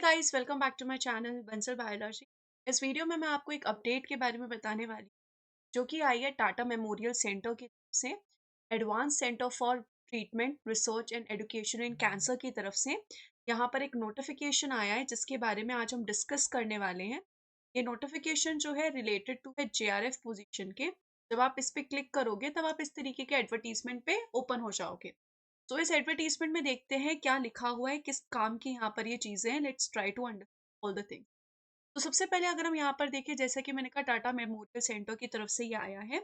Guys, welcome back to my channel Bansal biology. इस video में मैं आपको एक अपडेट के बारे में बताने वाली हूँ, जो कि आई है टाटा मेमोरियल सेंटर की तरफ से। Advance centre for treatment research and education in cancer की तरफ से यहाँ पर एक नोटिफिकेशन आया है, जिसके बारे में आज हम डिस्कस करने वाले हैं। ये नोटिफिकेशन जो है रिलेटेड टू है जेआरएफ पोजीशन के। जब आप इस पे क्लिक करोगे तब आप इस तरीके के एडवर्टीजमेंट पे ओपन हो जाओगे। तो इस एडवर्टीजमेंट में देखते हैं क्या लिखा हुआ है, किस काम की यहाँ पर ये चीजें हैं। Let's try to understand all the things. तो सबसे पहले अगर हम यहाँ पर देखें, जैसा कि मैंने कहा टाटा मेमोरियल सेंटर की तरफ से ये आया है।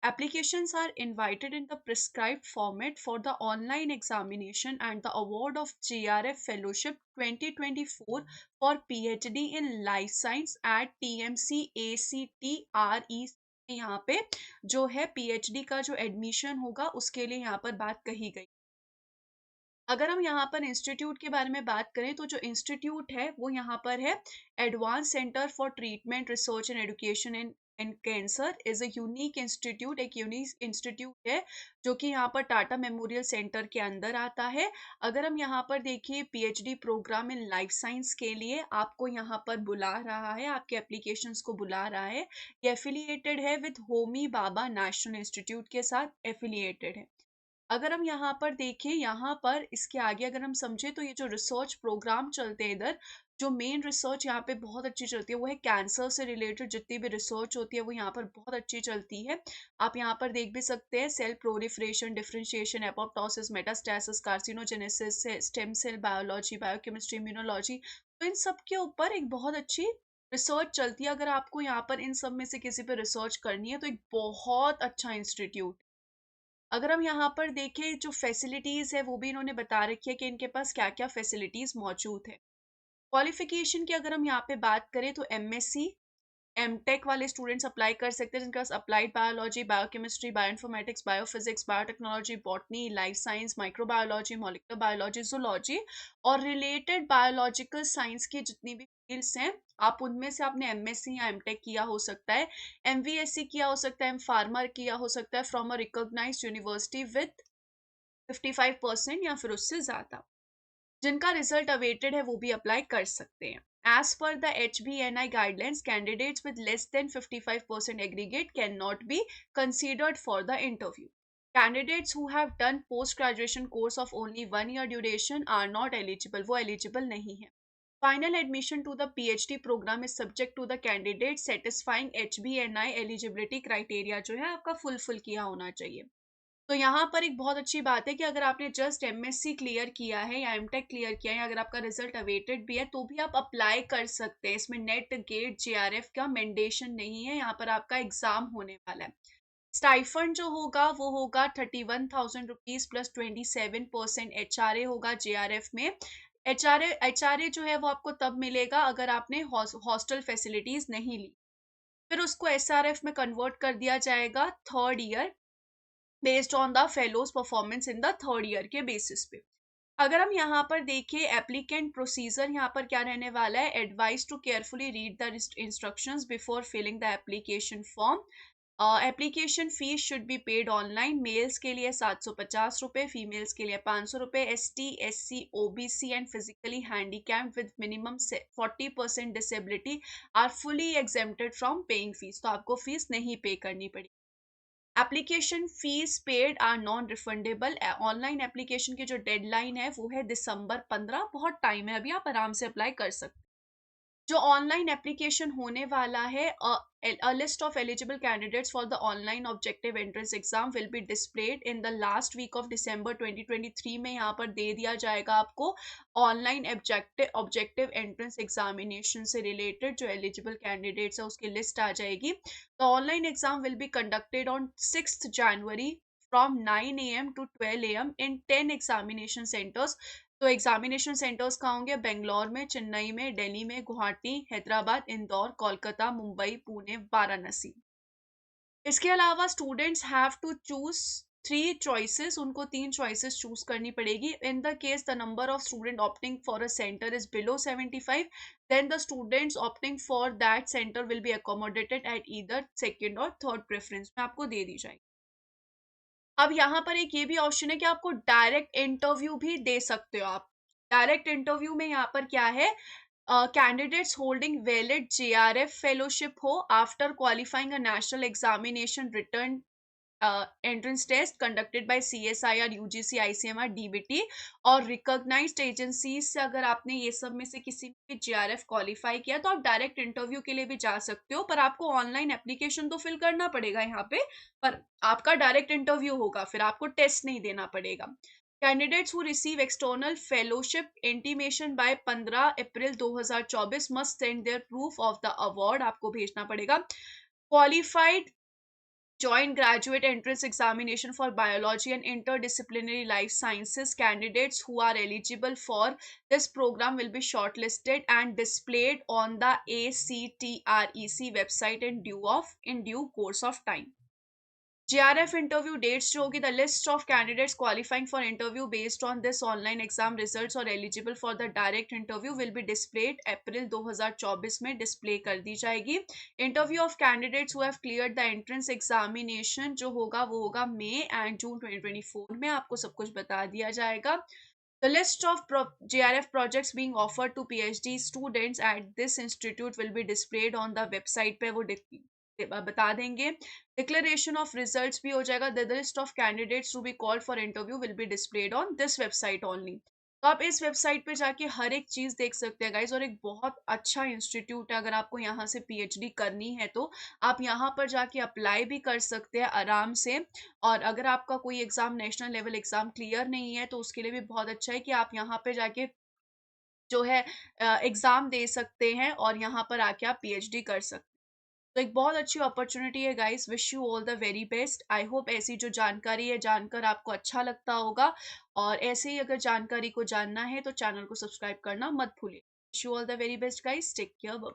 Applications are invited in the prescribed format for the online examination and the award of GRF Fellowship 2024 for PhD in Life Science at TMC ACTREC। यहाँ पे जो है पीएचडी का जो एडमिशन होगा उसके लिए यहाँ पर बात कही गई। अगर हम यहाँ पर इंस्टीट्यूट के बारे में बात करें तो जो इंस्टीट्यूट है वो यहाँ पर है advance centre for treatment research and education in cancer is a unique institute. एक यूनिक इंस्टीट्यूट है जो कि यहाँ पर टाटा मेमोरियल सेंटर के अंदर आता है। अगर हम यहाँ पर देखिए, PhD program in life science के लिए आपको यहाँ पर बुला रहा है, आपके एप्लीकेशंस को बुला रहा है। ये एफिलिएटेड है with Homi Baba national institute के साथ एफिलिएटेड है। अगर हम यहाँ पर देखें, यहाँ पर इसके आगे अगर हम समझे तो ये जो रिसर्च प्रोग्राम चलते हैं इधर, जो मेन रिसर्च यहाँ पे बहुत अच्छी चलती है वो है कैंसर से रिलेटेड। जितनी भी रिसर्च होती है वो यहाँ पर बहुत अच्छी चलती है। आप यहाँ पर देख भी सकते हैं cell proliferation, differentiation, apoptosis, metastasis, carcinogenesis, stem cell biology, biochemistry, immunology. तो इन सब के ऊपर एक बहुत अच्छी रिसर्च चलती है। अगर आपको यहाँ पर इन सब में से किसी पर रिसर्च करनी है तो एक बहुत अच्छा इंस्टीट्यूट। अगर हम यहाँ पर देखें, जो फैसिलिटीज़ है वो भी इन्होंने बता रखी है कि इनके पास क्या क्या फैसिलिटीज़ मौजूद है। क्वालिफिकेशन की अगर हम यहाँ पे बात करें तो एमएससी एमटेक वाले स्टूडेंट्स अप्लाई कर सकते हैं, जिनके पास applied biology, biochemistry, bioinformatics, biophysics, biotechnology, botany, life science, microbiology, molecular biology, zoology और रिलेटेड बायोलॉजिकल साइंस की जितनी भी फील्ड्स हैं, आप उनमें से आपने एमएससी या एमटेक किया हो सकता है, एमवीएससी किया हो सकता है, एम फार्मर किया हो सकता है from a recognised university with 55% या फिर उससे ज्यादा। जिनका रिजल्ट अवेटेड है वो भी अप्लाई कर सकते हैं। As per the HBNI guidelines, candidates with less than 55% aggregate cannot be considered for the interview. Candidates who have done post-graduation course of only 1 year duration are not eligible. वो eligible नहीं है। Final admission to the PhD program is subject to the candidate satisfying HBNI eligibility criteria, जो है आपका fulfil किया होना चाहिए। तो यहाँ पर एक बहुत अच्छी बात है कि अगर आपने जस्ट एमएससी क्लियर किया है या एमटेक क्लियर किया है, अगर आपका रिजल्ट अवेटेड भी है तो भी आप अप्लाई कर सकते हैं। इसमें नेट गेट जेआरएफ का मैंडेशन नहीं है, यहाँ पर आपका एग्जाम होने वाला है। स्टाइफंड जो होगा वो होगा 31,000 रुपीज प्लस 27% एचआरए होगा जेआरएफ में। एचआरए जो है वो आपको तब मिलेगा अगर आपने हॉस्टल फैसिलिटीज नहीं ली, फिर उसको एसआरएफ में कन्वर्ट कर दिया जाएगा third year, based on the fellows performance in the third year के बेसिस पे। अगर हम यहाँ पर देखें एप्लीकेंट प्रोसीजर यहाँ पर क्या रहने वाला है, advice to carefully read the instructions before filling the application form. Application fees should be paid online. Males के लिए 750 रुपये, फीमेल्स के लिए 500 रुपये। ST, SC, OBC and physically handicapped with minimum 40% disability are fully exempted from paying fees. तो आपको fees नहीं pay करनी पड़ेगी। Application fees paid are non refundable. Online application की जो डेडलाइन है वो है दिसंबर 15। बहुत टाइम है, अभी आप आराम से अप्लाई कर सकते हैं। जो ऑनलाइन एप्लीकेशन होने वाला है, a list of eligible candidates for the online objective entrance exam will be displayed in the last week of December 2023 में यहाँ पर दे दिया जाएगा आपको। ऑनलाइन ऑब्जेक्टिव एंट्रेंस एग्जामिनेशन से रिलेटेड जो एलिजिबल कैंडिडेट्स है उसकी लिस्ट आ जाएगी। The online exam will be conducted on 6 January from 9 a.m. to 12 a.m. in 10 examination centers। तो एग्जामिनेशन सेंटर्स कहाँ होंगे? बेंगलोर में, चेन्नई में, दिल्ली में, गुवाहाटी, हैदराबाद, इंदौर, कोलकाता, मुंबई, पुणे, वाराणसी। इसके अलावा students have to choose 3 choices, उनको 3 चॉइसेस चूज करनी पड़ेगी। In the case the number of student opting for a centre is below 75, then the students opting for that centre will be accommodated at either second or third preference में आपको दे दी जाएगी। अब यहाँ पर एक ये भी ऑप्शन है कि आपको डायरेक्ट इंटरव्यू भी दे सकते हो आप। डायरेक्ट इंटरव्यू में यहाँ पर क्या है, Candidates holding valid JRF fellowship ho after qualifying a national examination written entrance test conducted by CSIR, UGC, ICMR, DBT और रिकॉग्नाइज्ड एजेंसीज से अगर आपने ये सब में से किसी में JRF क्वालिफाई किया तो आप डायरेक्ट इंटरव्यू के लिए भी जा सकते हो, पर आपको ऑनलाइन एप्लीकेशन तो फिल करना पड़ेगा यहाँ पे, पर आपका डायरेक्ट इंटरव्यू होगा, फिर आपको टेस्ट नहीं देना पड़ेगा। Candidates who receive external fellowship intimation by 15 April 2024 must send their proof of the award, आपको भेजना पड़ेगा। Qualified joint graduate entrance examination for biology and interdisciplinary life sciences candidates who are eligible for this program will be shortlisted and displayed on the ACTREC website in due course of time. JRF interview dates जो होगी, the list of candidates qualifying for interview based on this online exam results or eligible for the direct interview will be displayed अप्रैल 2024 में display कर दी जाएगी। Interview of candidates who have cleared the entrance examination जो होगा वो होगा मई and June 2024 में, आपको सब कुछ बता दिया जाएगा। The list of JRF projects being offered to PhD students at this institute will be displayed on the website पे, वो बता देंगे। डिक्लेरेशन ऑफ रिजल्ट्स भी हो जाएगा। The list of candidates to be called for interview will be displayed on this website only. तो आप इस वेबसाइट पे जाके हर एक चीज देख सकते हैं गाइज, और एक बहुत अच्छा इंस्टीट्यूट है। अगर आपको यहाँ से पीएचडी करनी है तो आप यहाँ पर जाके अप्लाई भी कर सकते हैं आराम से। और अगर आपका कोई exam national level exam clear नहीं है तो उसके लिए भी बहुत अच्छा है कि आप यहाँ पे जाके जो है एग्जाम दे सकते हैं और यहाँ पर आके आप पीएचडी कर सकते हैं। तो एक बहुत अच्छी अपॉर्चुनिटी है guys. Wish you all the very best. I hope ऐसी जो जानकारी है जानकर आपको अच्छा लगता होगा, और ऐसे ही अगर जानकारी को जानना है तो चैनल को सब्सक्राइब करना मत भूलिए। Wish you all the very best guys, take care.